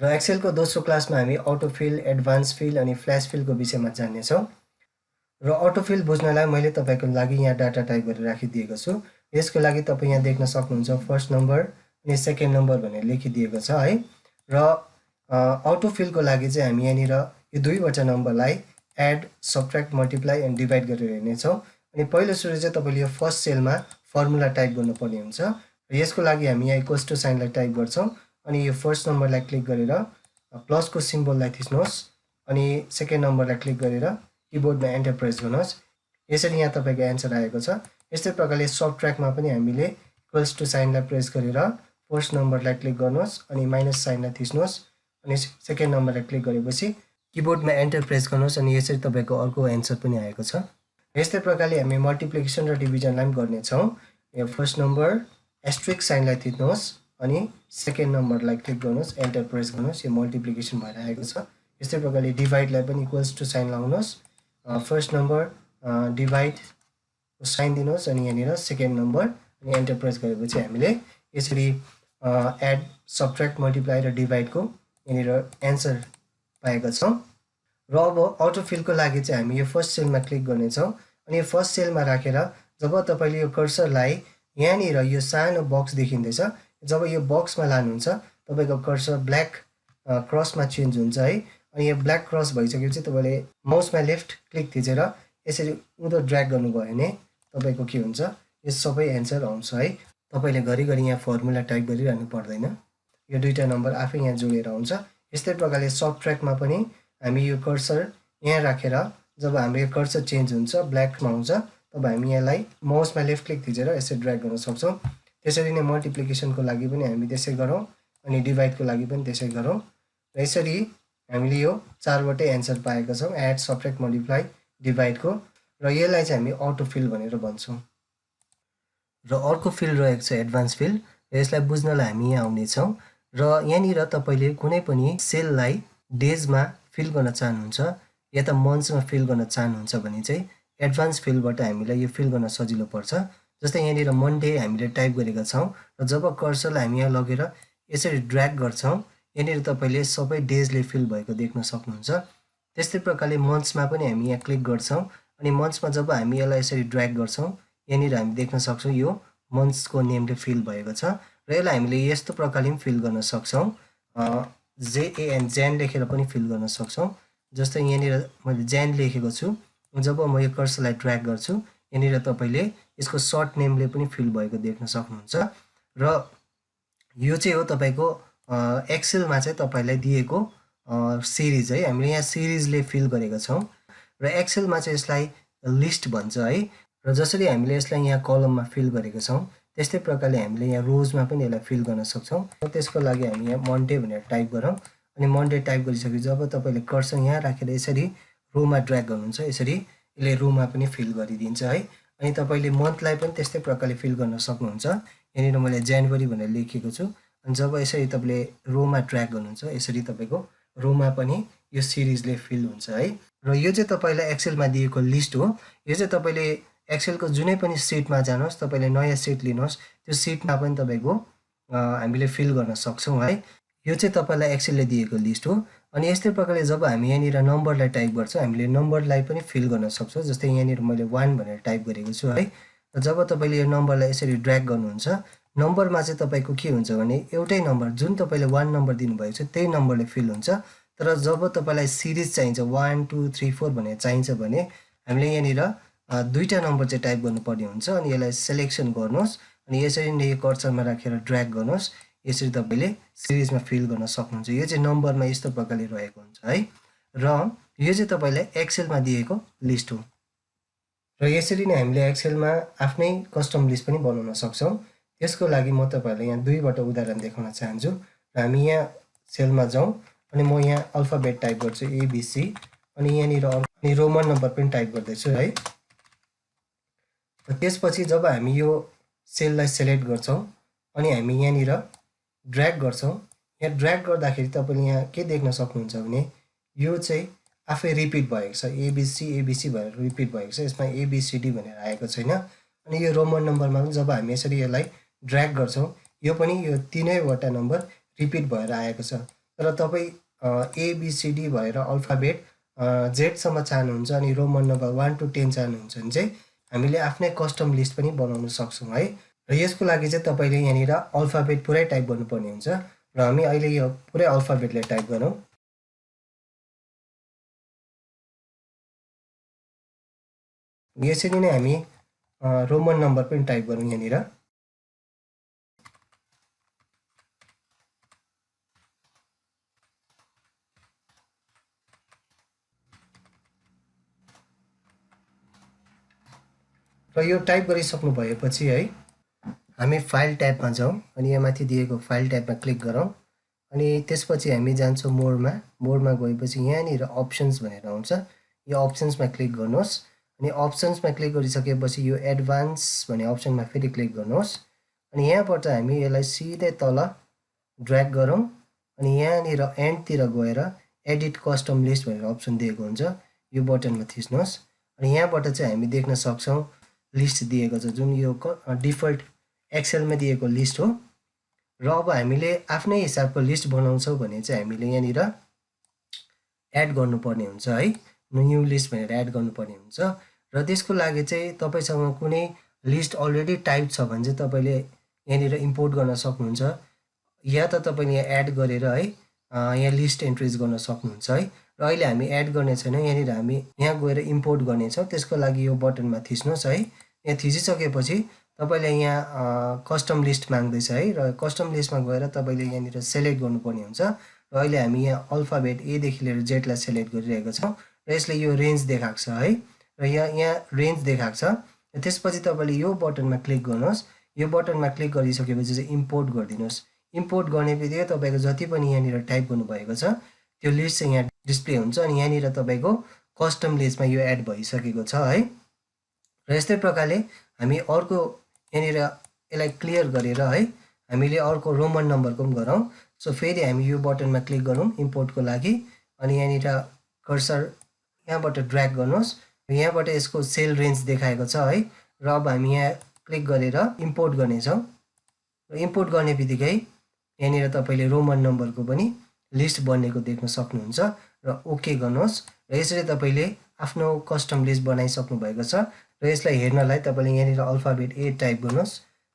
र एक्सेलको दोस्रो क्लासमा हामी अटोफिल, एडभान्स फिल अनि फ्ल्यास फिलको विषयमा जान्नेछौँ। र अटोफिल बुझ्नलाई मैले तपाईँको लागि यहाँ डाटा टाइप गरेर राखिदिएको छु। यसको लागि तपाईँ यहाँ देख्न सक्नुहुन्छ फर्स्ट नम्बर अनि सेकेन्ड नम्बर भनेर लेखिदिएको छ है। र अटोफिलको लागि चाहिँ हामी यहाँनिर यो दुईवटा नम्बरलाई add, subtract, multiply and divide गरेर हेर्नेछौँ। अनि पहिलो सुरु चाहिँ तपाईँले यो फर्स्ट सेलमा फर्मुला टाइप गर्नुपर्ने हुन्छ। र यसको लागि हामी यहाँ इक्वल्स टु साइनलाई टाइप गर्छौँ। अनि यो फर्स्ट नम्बरलाई क्लिक गरेर प्लसको सिम्बललाई थिच्नुहोस् अनि सेकेन्ड नम्बरलाई क्लिक गरेर किबोर्डमा एन्टर प्रेस गर्नुहोस्। यसरी यहाँ तपाईँको एन्सर आएको छ। यस्तै प्रकारले सब्ट्र्याक्टमा पनि हामीले इक्वल्स टु साइनलाई प्रेस गरेर फर्स्ट नम्बरलाई क्लिक गर्नुहोस् अनि माइनस साइनलाई थिच्नुहोस् अनि सेकेन्ड नम्बरलाई क्लिक गरेपछि किबोर्डमा एन्टर प्रेस गर्नुहोस् अनि यसरी तपाईँको अर्को एन्सर पनि आएको छ। यस्तै प्रकारले हामी मल्टिप्लिकेसन र डिभिजनलाई पनि गर्नेछौँ। यो फर्स्ट नम्बर एस्ट्रिक साइनलाई थिच्नुहोस् अनि सेकेन्ड नम्बरलाई क्लिक गर्नुहोस्, एन्टर प्रेस गर्नुहोस्, यो मल्टिप्लिकेसन भएर आएको छ। यस्तै प्रकारले डिभाइडलाई पनि इक्वल्स टु साइन लाउनुहोस्, फर्स्ट नम्बर डिभाइड साइन दिनुहोस् अनि यहाँनिर सेकेन्ड नम्बर अनि एन्टर प्रेस गरेपछि हामीले यसरी एड, सब्ट्र्याक्ट, मल्टिप्लाई र डिभाइडको यहाँनिर एन्सर पाएका छौँ। र अब अटोफिलको लागि चाहिँ हामी यो फर्स्ट सेलमा क्लिक गर्नेछौँ अनि यो फर्स्ट सेलमा राखेर जब तपाईँले यो कर्सरलाई यहाँनिर यो सानो बक्स देखिँदैछ, जब यो बक्समा लानुहुन्छ तपाईँको कर्सर ब्ल्याक क्रसमा चेन्ज हुन्छ है। अनि यो ब्ल्याक क्रस भइसकेपछि तपाईँले माउसमा लेफ्ट क्लिक थिचेर यसरी उँधो ड्र्याग गर्नुभयो भने तपाईँको के हुन्छ, यो सबै एन्सर आउँछ है। तपाईँले घरिघरि यहाँ फर्मुला टाइप गरिरहनु पर्दैन, यो दुईवटा नम्बर आफै यहाँ जोडेर आउँछ। यस्तै प्रकारले सब्ट्र्याक्टमा पनि हामी यो कर्सर यहाँ राखेर जब हाम्रो यो कर्सर चेन्ज हुन्छ ब्ल्याकमा आउँछ तब हामी यसलाई माउसमा लेफ्ट क्लिक थिचेर यसरी ड्र्याग गर्न सक्छौँ। त्यसरी नै मल्टिप्लिकेसनको लागि पनि हामी त्यसै गरौँ अनि डिभाइडको लागि पनि त्यसै गरौँ। र यसरी हामीले यो चारवटै एन्सर पाएका छौँ, एड, सब्ट्र्याक्ट, मल्टिप्लाई, डिभाइडको। र यसलाई चाहिँ हामी अटोफिल भनेर भन्छौँ। र अर्को फिल रहेको छ एडभान्स फिल। र यसलाई बुझ्नलाई हामी यहाँ आउनेछौँ र यहाँनिर तपाईँले कुनै पनि सेललाई डेजमा फिल गर्न चाहनुहुन्छ या त मन्थ्समा फिल गर्न चाहनुहुन्छ भने चाहिँ एडभान्स फिलबाट हामीलाई यो फिल गर्न सजिलो पर्छ। जस्तै यहाँनिर मन्डे हामीले टाइप गरेका छौँ र जब कर्सरलाई हामी यहाँ लगेर यसरी ड्र्याग गर्छौँ यहाँनिर तपाईँले सबै डेजले फिल भएको देख्न सक्नुहुन्छ। त्यस्तै प्रकारले मन्थ्समा पनि हामी यहाँ क्लिक गर्छौँ अनि मन्थ्समा जब हामी यसलाई यसरी ड्र्याग गर्छौँ यहाँनिर हामी देख्न सक्छौँ यो मन्थ्सको नेमले फिल भएको छ। र यसलाई हामीले यस्तो प्रकारले पनि फिल गर्न सक्छौँ, JAN ज्यान लेखेर पनि फिल गर्न सक्छौँ। जस्तै यहाँनिर मैले ज्यान लेखेको छु, जब म यो कर्सरलाई ड्र्याग गर्छु यहाँनिर तपाईँले यसको सर्ट नेमले पनि फिल भएको देख्न सक्नुहुन्छ। र यो चाहिँ हो तपाईँको एक्सेलमा चाहिँ तपाईँलाई दिएको सिरिज है। हामीले यहाँ सिरिजले फिल गरेका छौँ र एक्सेलमा चाहिँ यसलाई लिस्ट भन्छ है। र जसरी हामीले यसलाई यहाँ कलममा फिल गरेका छौँ त्यस्तै प्रकारले हामीले यहाँ रोजमा पनि यसलाई फिल गर्न सक्छौँ। र त्यसको लागि हामी यहाँ मन्डे भनेर टाइप गरौँ अनि मन्डे टाइप गरिसकेपछि जब तपाईँले कर्सर यहाँ राखेर यसरी रोमा ड्र्याग गर्नुहुन्छ यसरी यसले रोमा पनि फिल गरिदिन्छ है। अनि तपाईँले मन्थलाई पनि त्यस्तै प्रकारले फिल गर्न सक्नुहुन्छ। यहाँनिर मैले जनवरी भनेर लेखेको छु अनि जब यसरी तपाईँले रोमा ड्र्याग गर्नुहुन्छ यसरी तपाईँको रोमा पनि यो सिरिजले फिल हुन्छ है। र यो चाहिँ तपाईँलाई एक्सेलमा दिएको लिस्ट हो। यो चाहिँ तपाईँले एक्सेलको जुनै पनि सिटमा जानुहोस्, तपाईँले नयाँ सिट लिनुहोस्, त्यो सिटमा पनि तपाईँको हामीले फिल गर्न सक्छौँ है। यो चाहिँ तपाईँलाई एक्सेलले दिएको लिस्ट हो। अनि यस्तै प्रकारले जब हामी यहाँनिर नम्बरलाई टाइप गर्छौँ हामीले नम्बरलाई पनि फिल गर्न सक्छौँ। जस्तै यहाँनिर मैले 1 भनेर टाइप गरेको छु है। र जब तपाईँले यो नम्बरलाई यसरी ड्र्याग गर्नुहुन्छ नम्बरमा चाहिँ तपाईँको के हुन्छ भने एउटै नम्बर जुन तपाईँले 1 नम्बर दिनुभएको छ त्यही नम्बरले फिल हुन्छ। तर जब तपाईँलाई सिरिज चाहिन्छ 1 2 3 4 भनेर चाहिन्छ भने हामीले यहाँनिर दुईवटा नम्बर चाहिँ टाइप गर्नुपर्ने हुन्छ अनि यसलाई सेलेक्सन गर्नुहोस् अनि यसरी नै कर्सरमा राखेर ड्र्याग गर्नुहोस्, यसरी तपाईँले सिरिजमा फिल गर्न सक्नुहुन्छ। यो चाहिँ नम्बरमा यस्तो प्रकारले रहेको हुन्छ है। र यो चाहिँ तपाईँलाई एक्सेलमा दिएको लिस्ट हो। र यसरी नै हामीले एक्सेलमा आफ्नै कस्टम लिस्ट पनि बनाउन सक्छौँ। त्यसको लागि म तपाईँहरूलाई यहाँ दुईवटा उदाहरण देखाउन चाहन्छु। र हामी यहाँ सेलमा जाउँ अनि म यहाँ अल्फाबेट टाइप गर्छु ABC अनि यहाँनिर अनि रोमन नम्बर पनि टाइप गर्दैछु है। र त्यसपछि जब हामी यो सेललाई सेलेक्ट गर्छौँ अनि हामी यहाँनिर ड्र्याग गर्छौँ, यहाँ ड्र्याग गर्दाखेरि तपाईँले यहाँ के देख्न सक्नुहुन्छ भने यो चाहिँ आफै रिपिट भएको छ, ABC भनेर रिपिट भएको छ, यसमा ABCD भनेर आएको छैन। अनि यो रोमन नम्बरमा पनि जब हामी यसरी यसलाई ड्र्याग गर्छौँ यो पनि यो तीनैवटा नम्बर रिपिट भएर आएको छ। तर तपाईँ ABCD भएर अल्फाबेट जेडसम्म चाहनुहुन्छ अनि रोमन नम्बर 1 to 10 चाहनुहुन्छ भने चाहिँ हामीले आफ्नै कस्टम लिस्ट पनि बनाउन सक्छौँ है। र यसको लागि चाहिँ तपाईँले यहाँनिर अल्फाबेट पुरै टाइप गर्नुपर्ने हुन्छ र हामी अहिले यो पुरै अल्फाबेटले टाइप गरौँ। यसरी नै हामी रोमन नम्बर पनि टाइप गरौँ यहाँनिर। र यो टाइप गरिसक्नु भएपछि है हामी फाइल ट्याबमा जाउँ अनि यहाँ माथि दिएको फाइल ट्याबमा क्लिक गरौँ अनि त्यसपछि हामी जान्छौँ मोडमा गएपछि यहाँनिर अप्सन्स भनेर आउँछ, यो अप्सन्समा क्लिक गर्नुहोस् अनि अप्सन्समा क्लिक गरिसकेपछि यो एडभान्स भन्ने अप्सनमा फेरि क्लिक गर्नुहोस् अनि यहाँबाट हामी यसलाई सिधै तल ड्र्याग गरौँ अनि यहाँनिर एन्डतिर गएर एडिट कस्टम लिस्ट भनेर अप्सन दिएको हुन्छ, यो बटनमा थिच्नुहोस् अनि यहाँबाट चाहिँ हामी देख्न सक्छौँ लिस्ट दिएको छ जुन यो डिफल्ट एक्सेलमा दिएको लिस्ट हो। र अब हामीले आफ्नै हिसाबको लिस्ट बनाउँछौँ भने चाहिँ हामीले यहाँनिर एड गर्नुपर्ने हुन्छ है, न्यू लिस्ट भनेर एड गर्नुपर्ने हुन्छ र त्यसको लागि चाहिँ तपाईँसँग कुनै लिस्ट अलरेडी टाइप छ भने चाहिँ तपाईँले यहाँनिर इम्पोर्ट गर्न सक्नुहुन्छ या त तपाईँले यहाँ एड गरेर है यहाँ लिस्ट एन्ट्रिज गर्न सक्नुहुन्छ है। र अहिले हामी एड गर्ने छैनौँ, यहाँनिर हामी यहाँ गएर इम्पोर्ट गर्नेछौँ, त्यसको लागि यो बटनमा थिच्नुहोस् है। यहाँ थिचिसकेपछि तपाईँले यहाँ कस्टम लिस्ट माग्दैछ है र कस्टम लिस्टमा गएर तपाईँले यहाँनिर सेलेक्ट गर्नुपर्ने हुन्छ र अहिले हामी यहाँ अल्फाबेट एदेखि लिएर जेडलाई सेलेक्ट गरिरहेको छौँ र यसले यो रेन्ज देखाएको छ है र यहाँ रेन्ज देखाएको छ। त्यसपछि तपाईँले यो बटनमा क्लिक गर्नुहोस्, यो बटनमा क्लिक गरिसकेपछि चाहिँ इम्पोर्ट गरिदिनुहोस्। इम्पोर्ट गर्ने बित्तिकै तपाईँको जति पनि यहाँनिर टाइप गर्नुभएको छ त्यो लिस्ट चाहिँ यहाँ डिस्प्ले हुन्छ अनि यहाँनिर तपाईँको कस्टम लिस्टमा यो एड भइसकेको छ है। र यस्तै प्रकारले हामी अर्को यहाँनिर यसलाई क्लियर गरेर है हामीले अर्को रोमन नम्बरको पनि गरौँ। सो फेरि हामी यो बटनमा क्लिक गरौँ इम्पोर्टको लागि अनि यहाँनिर कर्सर यहाँबाट ड्र्याग गर्नुहोस्, यहाँबाट यसको सेल रेन्ज देखाएको छ है र अब हामी यहाँ क्लिक गरेर इम्पोर्ट गर्नेछौँ र इम्पोर्ट गर्ने बित्तिकै यहाँनिर तपाईँले रोमन नम्बरको पनि लिस्ट बनेको देख्न सक्नुहुन्छ र ओके गर्नुहोस् र यसरी तपाईँले आफ्नो कस्टम लिस्ट बनाइसक्नु भएको छ र यसलाई हेर्नलाई तपाईँले यहाँनिर अल्फाबेट ए टाइप गर्नुहोस्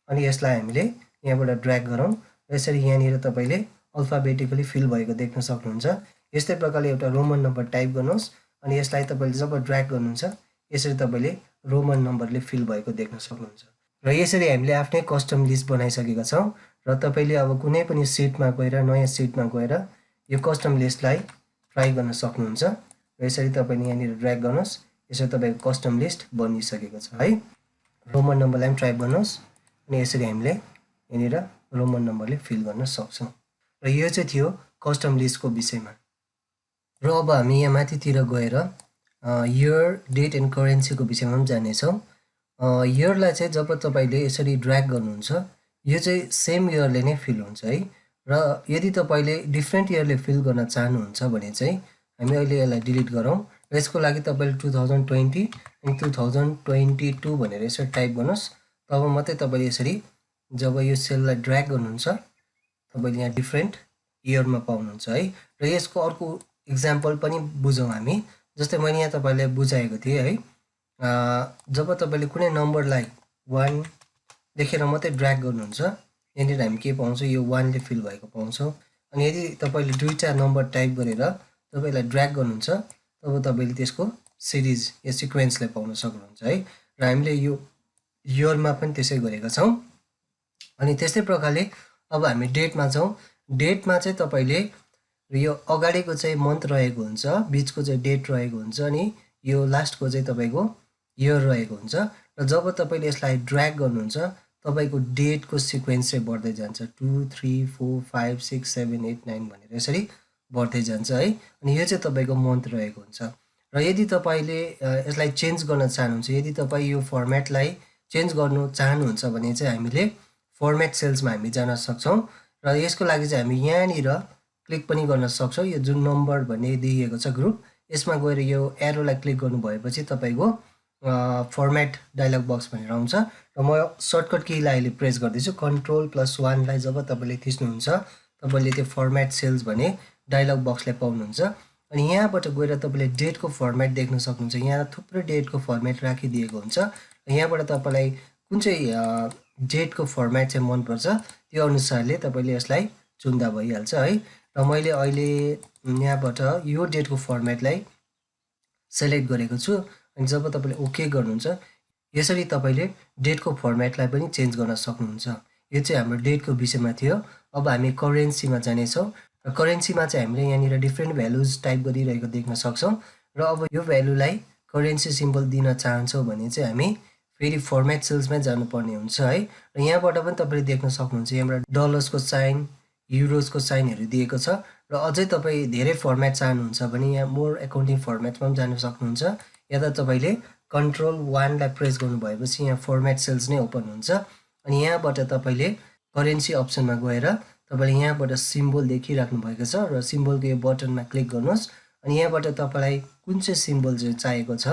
अनि यसलाई हामीले यहाँबाट ड्र्याग गरौँ र यसरी यहाँनिर तपाईँले अल्फाबेटिकली फिल भएको देख्न सक्नुहुन्छ। यस्तै प्रकारले एउटा रोमन नम्बर टाइप गर्नुहोस् अनि यसलाई तपाईँले जब ड्र्याग गर्नुहुन्छ यसरी तपाईँले रोमन नम्बरले फिल भएको देख्न सक्नुहुन्छ। र यसरी हामीले आफ्नै कस्टम लिस्ट बनाइसकेका छौँ र तपाईँले अब कुनै पनि सिटमा गएर नयाँ सिटमा गएर यो कस्टम लिस्टलाई ट्राई गर्न सक्नुहुन्छ र यसरी तपाईँले यहाँनिर ड्र्याग गर्नुहोस्, यसरी तपाईँको कस्टम लिस्ट बनिसकेको छ है। रोमन नम्बरलाई पनि टाइप गर्नुहोस् अनि यसरी हामीले यहाँनिर रोमन नम्बरले फिल गर्न सक्छौँ र यो चाहिँ थियो कस्टम लिस्टको विषयमा। र अब हामी यहाँ माथितिर गएर इयर डेट एन्ड करेन्सीको विषयमा पनि जानेछौँ। इयरलाई चाहिँ जब तपाईँले यसरी ड्र्याग गर्नुहुन्छ यो चाहिँ सेम इयरले नै फिल हुन्छ है र यदि तपाईँले डिफ्रेन्ट इयरले फिल गर्न चाहनुहुन्छ भने चाहिँ हामी अहिले यसलाई डिलिट गरौँ र यसको लागि तपाईँले 2020 अनि 2022 भनेर यसरी टाइप गर्नुहोस्, तब मात्रै तपाईँले यसरी जब यो सेललाई ड्र्याग गर्नुहुन्छ तपाईँले यहाँ डिफ्रेन्ट इयरमा पाउनुहुन्छ है। र यसको अर्को इक्जाम्पल पनि बुझौँ हामी, जस्तै मैले यहाँ तपाईँलाई बुझाएको थिएँ है, जब तपाईँले कुनै नम्बरलाई 1 देखेर मात्रै ड्र्याग गर्नुहुन्छ यहाँनिर हामी के पाउँछौँ, यो 1 ले फिल भएको पाउँछौँ। अनि यदि तपाईँले दुईवटा नम्बर टाइप गरेर तपाईँलाई ड्र्याग गर्नुहुन्छ तब तपाईँले त्यसको सिरिज या सिक्वेन्सलाई पाउन सक्नुहुन्छ है। र हामीले यो इयरमा पनि त्यसै गरेका छौँ। अनि त्यस्तै प्रकारले अब हामी डेटमा जाउँ। डेटमा चाहिँ तपाईँले यो अगाडिको चाहिँ मन्थ रहेको हुन्छ, बिचको चाहिँ डेट रहेको हुन्छ अनि यो लास्टको चाहिँ तपाईँको इयर रहेको हुन्छ र जब तपाईँले यसलाई ड्र्याग गर्नुहुन्छ तपाईँको डेटको सिक्वेन्स चाहिँ बढ्दै जान्छ, 2 3 4 5 6 7 8 9 भनेर यसरी बढ्दै जान्छ है। अनि यो चाहिँ तपाईँको मन्थ रहेको हुन्छ र यदि तपाईँले यसलाई चेन्ज गर्न चाहनुहुन्छ, यदि तपाईँ यो फर्मेटलाई चेन्ज गर्नु चाहनुहुन्छ भने चाहिँ हामीले फर्मेट सेल्समा हामी जान सक्छौँ र यसको लागि चाहिँ हामी यहाँनिर क्लिक पनि गर्न सक्छौँ। यो जुन नम्बर भन्ने दिइएको छ ग्रुप, यसमा गएर यो एरोलाई क्लिक गर्नु भएपछि तपाईँको फर्मेट डायलग बक्स भनेर आउँछ र म सर्टकट कीलाई अहिले प्रेस गर्दैछु, Ctrl+1 लाई जब तपाईँले थिच्नुहुन्छ तपाईँले त्यो फर्मेट सेल्स भने डायलग बक्सलाई पाउनुहुन्छ। अनि यहाँबाट गएर तपाईँले डेटको फर्मेट देख्न सक्नुहुन्छ। यहाँ थुप्रै डेटको फर्मेट राखिदिएको हुन्छ। यहाँबाट तपाईँलाई कुन चाहिँ डेटको फर्मेट चाहिँ मनपर्छ त्यो अनुसारले तपाईँले यसलाई चुन्दा भइहाल्छ है। र मैले अहिले यहाँबाट यो डेटको फर्मेटलाई सेलेक्ट गरेको छु। अनि जब तपाईँले ओके गर्नुहुन्छ यसरी तपाईँले डेटको फर्मेटलाई पनि चेन्ज गर्न सक्नुहुन्छ। यो चाहिँ हाम्रो डेटको विषयमा थियो। अब हामी करेन्सीमा जानेछौँ र करेन्सीमा चाहिँ हामीले यहाँनिर डिफ्रेन्ट भ्यालुज टाइप गरिरहेको देख्न सक्छौँ। र अब यो भ्यालुलाई करेन्सी सिम्बल दिन चाहन्छौँ भने चाहिँ हामी फेरि फर्मेट सेल्समै जानुपर्ने हुन्छ है। र यहाँबाट पनि तपाईँले देख्न सक्नुहुन्छ यहाँबाट डलर्सको साइन, युरोजको साइनहरू दिएको छ। र अझै तपाईँ धेरै फर्मेट चाहनुहुन्छ भने यहाँ मोर एकाउन्टिङ फर्मेटमा पनि जान सक्नुहुन्छ। या त तपाईँले Ctrl+1लाई प्रेस गर्नुभएपछि यहाँ फर्मेट सेल्स नै ओपन हुन्छ। अनि यहाँबाट तपाईँले करेन्सी अप्सनमा गएर तपाईँले यहाँबाट सिम्बल देखिराख्नु भएको छ र सिम्बलको यो बटनमा क्लिक गर्नुहोस्। अनि यहाँबाट तपाईँलाई कुन चाहिँ सिम्बल चाहिँ चाहिएको छ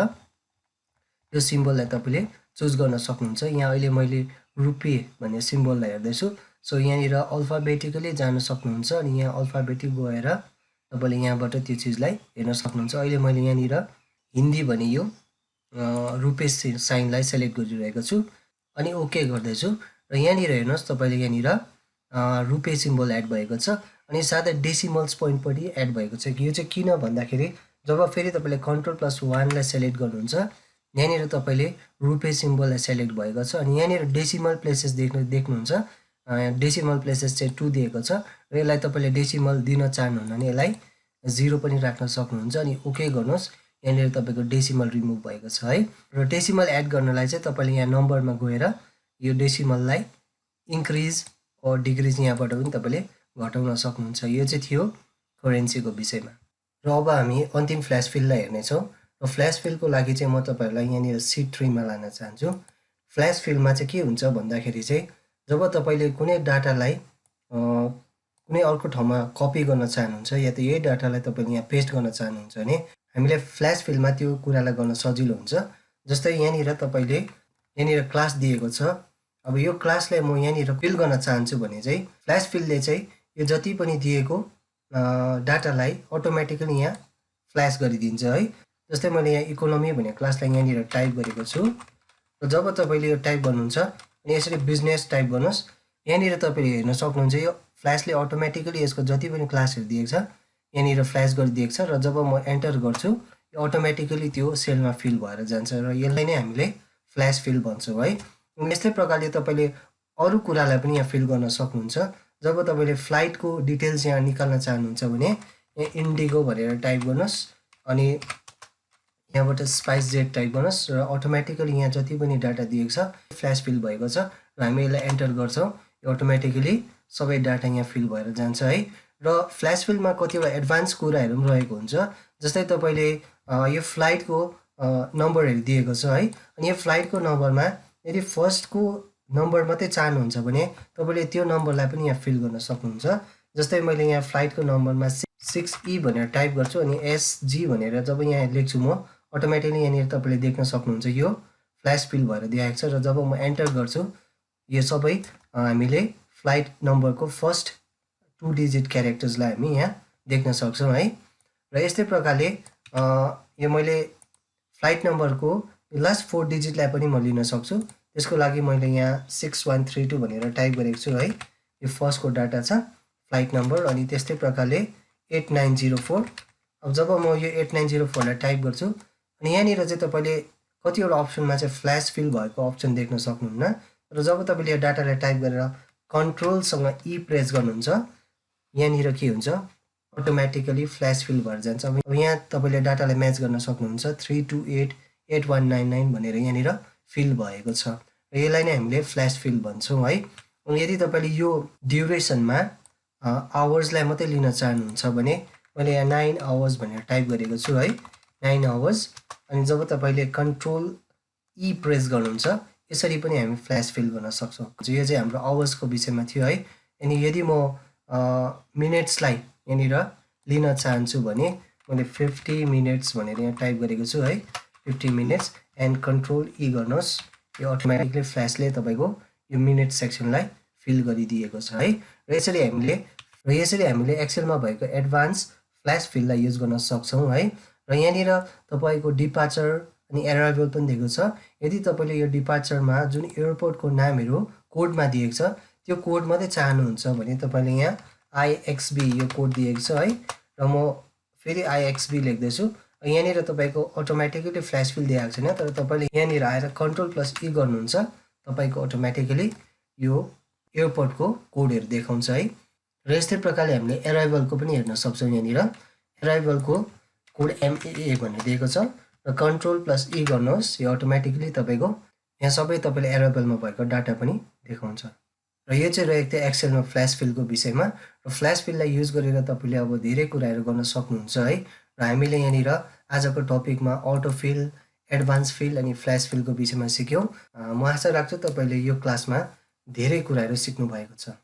त्यो सिम्बललाई तपाईँले चुज गर्न सक्नुहुन्छ। यहाँ अहिले मैले रुपे भन्ने सिम्बललाई हेर्दैछु। सो यहाँनिर अल्फाबेटिकली जान सक्नुहुन्छ। अनि यहाँ अल्फाबेटिक गएर तपाईँले यहाँबाट त्यो चिजलाई हेर्न सक्नुहुन्छ। अहिले मैले यहाँनिर हिन्दी भने यो रुपे साइनलाई सेलेक्ट गरिरहेको छु अनि ओके गर्दैछु। र यहाँनिर हेर्नुहोस् तपाईँले यहाँनिर रुपे सिम्बल एड भएको छ अनि साथै डेसिमल्स पोइन्ट पनि एड भएको छ। यो चाहिँ किन भन्दाखेरि जब फेरि तपाईँले Ctrl+1लाई सेलेक्ट गर्नुहुन्छ यहाँनिर तपाईँले रुपे सिम्बललाई सेलेक्ट भएको छ। अनि यहाँनिर डेसिमल प्लेसेस देख्नुहुन्छ। डेसिमल प्लेसेस चाहिँ 2 दिएको छ र यसलाई तपाईँले डेसिमल दिन चाहनुहुन्न भने यसलाई 0 पनि राख्न सक्नुहुन्छ। अनि ओके गर्नुहोस्। यहाँनिर तपाईँको डेसिमल रिमुभ भएको छ है। र डेसिमल एड गर्नलाई चाहिँ तपाईँले यहाँ नम्बरमा गएर यो डेसिमललाई इन्क्रिज और डिक्रिज यहाँबाट पनि तपाईँले घटाउन सक्नुहुन्छ। यो चाहिँ थियो करेन्सीको विषयमा। र अब हामी अन्तिम फ्ल्यास फिललाई हेर्नेछौँ। र फ्ल्यास फिलको लागि चाहिँ म तपाईँहरूलाई यहाँनिर सिट 3मा लान चाहन्छु। फ्ल्यास फिलमा चाहिँ के हुन्छ भन्दाखेरि चाहिँ जब तपाईँले कुनै डाटालाई कुनै अर्को ठाउँमा कपी गर्न चाहनुहुन्छ या त यही डाटालाई तपाईँले यहाँ पेस्ट गर्न चाहनुहुन्छ भने हामीले फ्ल्यास फिलमा त्यो कुरालाई गर्न सजिलो हुन्छ। जस्तै यहाँनिर तपाईँले यहाँनिर क्लास दिएको छ। अब यो क्लासलाई म यहाँनिर फिल गर्न चाहन्छु भने चाहिँ फ्ल्यास फिलले चाहिँ यो जति पनि दिएको डाटालाई अटोमेटिकली यहाँ फ्ल्यास गरिदिन्छ है। जस्तै मैले यहाँ इकोनोमी भन्ने क्लासलाई यहाँनिर टाइप गरेको छु। र जब तपाईँले यो टाइप गर्नुहुन्छ अनि यसरी बिजनेस टाइप गर्नुहोस् यहाँनिर तपाईँले हेर्न सक्नुहुन्छ यो फ्ल्यासले अटोमेटिकली यसको जति पनि क्लासहरू दिएको छ यहाँनिर फ्ल्यास गरिदिएको छ। र जब म एन्टर गर्छु यो अटोमेटिकली त्यो सेलमा फिल भएर जान्छ र यसलाई नै हामीले फ्ल्यास फिल भन्छौँ है। यस्तै प्रकारले तपाईँले अरू कुरालाई पनि यहाँ फिल गर्न सक्नुहुन्छ। जब तपाईँले फ्लाइटको डिटेल्स यहाँ निकाल्न चाहनुहुन्छ भने यहाँ इन्डिगो भनेर टाइप गर्नुहोस् अनि यहाँबाट स्पाइस जेट टाइप गर्नुहोस् र अटोमेटिकली यहाँ जति पनि डाटा दिएको छ फ्ल्यास फिल भएको छ। र हामी यसलाई एन्टर गर्छौँ यो अटोमेटिकली सबै डाटा यहाँ फिल भएर जान्छ है। र फ्ल्यास फिलमा कतिवटा एडभान्स कुराहरू पनि रहेको हुन्छ। जस्तै तपाईँले यो फ्लाइटको नम्बरहरू दिएको छ है। अनि यो फ्लाइटको नम्बरमा यदि फर्स्टको नम्बर मात्रै चाहनुहुन्छ भने तपाईँले त्यो नम्बरलाई पनि यहाँ फिल गर्न सक्नुहुन्छ। जस्तै मैले यहाँ फ्लाइटको नम्बरमा 6E भनेर टाइप गर्छु अनि SG भनेर जब यहाँ लेख्छु म अटोमेटिकली यहाँनिर तपाईँले देख्न सक्नुहुन्छ यो फ्ल्यास फिल भएर दिएको छ। र जब म एन्टर गर्छु यो सबै हामीले फ्लाइट नम्बरको फर्स्ट 2 डिजिट क्यारेक्टर्सलाई हामी यहाँ देख्न सक्छौँ है। र यस्तै प्रकारले यो मैले फ्लाइट नम्बरको लास्ट 4 डिजिटलाई पनि म लिन सक्छु। त्यसको लागि मैले यहाँ 6132 भनेर टाइप गरेको छु है। यो फर्स्टको डाटा छ फ्लाइट नम्बर अनि त्यस्तै प्रकारले 8904। अब जब म यो 8904लाई टाइप गर्छु अनि यहाँनिर चाहिँ तपाईँले कतिवटा अप्सनमा चाहिँ फ्ल्यास फिल भएको अप्सन देख्न सक्नुहुन्न। र जब तपाईँले यो डाटालाई टाइप गरेर कन्ट्रोलसँग ई प्रेस गर्नुहुन्छ यहाँनिर के हुन्छ अटोमेटिकली फ्ल्यास फिल भएर जान्छ। अब यहाँ तपाईँले डाटालाई म्याच गर्न सक्नुहुन्छ 3288199 भनेर यहाँनिर फिल भएको छ। र यसलाई नै हामीले फ्ल्यास फिल भन्छौँ है। अनि यदि तपाईँले यो ड्युरेसनमा आवर्सलाई मात्रै लिन चाहनुहुन्छ भने मैले यहाँ 9 आवर्स भनेर टाइप गरेको छु है 9 आवर्स। अनि जब तपाईँले कन्ट्रोल ई प्रेस गर्नुहुन्छ यसरी पनि हामी फ्ल्यास फिल गर्न सक्छौँ। यो चाहिँ हाम्रो आवर्सको विषयमा थियो है। अनि यदि म मिनट्सलाई यहाँनिर लिन चाहन्छु भने मैले 50 मिनट्स भनेर यहाँ टाइप गरेको छु है 50 मिनट्स एन्ड कन्ट्रोल ई गर्नुहोस् यो अटोमेटिकली फ्ल्यासले तपाईँको यो मिनट सेक्सनलाई फिल गरिदिएको छ है। र यसरी हामीले र यसरी हामीले एक्सेलमा भएको एडभान्स फ्ल्यास फिललाई युज गर्न सक्छौँ है। र यहाँनिर तपाईँको डिपार्चर अनि एराइभल पनि दिएको छ। यदि तपाईँले यो डिपार्चरमा जुन एयरपोर्टको नामहरू कोडमा दिएको छ त्यो कोड मात्रै चाहनुहुन्छ भने तपाईँले यहाँ आइएक्सबी यो कोड दिएको छ है। र म फेरि आइएक्सबी लेख्दैछु। यहाँनिर तपाईँको अटोमेटिकली फ्ल्यास फिल दिएको छैन, तर तपाईँले यहाँनिर आएर कन्ट्रोल+E गर्नुहुन्छ, तपाईँको अटोमेटिकली यो एयरपोर्टको कोडहरू देखाउँछ है। र यस्तै प्रकारले हामीले एराइभलको पनि हेर्न सक्छौँ। यहाँनिर एराइभलको कोड MAA भनेर दिएको छ र कन्ट्रोल+E गर्नुहोस्, यो अटोमेटिकली तपाईँको यहाँ सबै तपाईँले एराइभलमा भएको डाटा पनि देखाउँछ। र यो चाहिँ रहेको थियो एक्सेलमा फ्ल्यास फिलको विषयमा। र फ्ल्यास फिललाई युज गरेर तपाईँले अब धेरै कुराहरू गर्न सक्नुहुन्छ है। र हामीले यहाँनिर आजको टपिकमा अटोफिल, एडभान्स फिल अनि फ्ल्यास फिलको विषयमा सिक्यौँ। म आशा राख्छु तपाईँले यो क्लासमा धेरै कुराहरू सिक्नु भएको छ।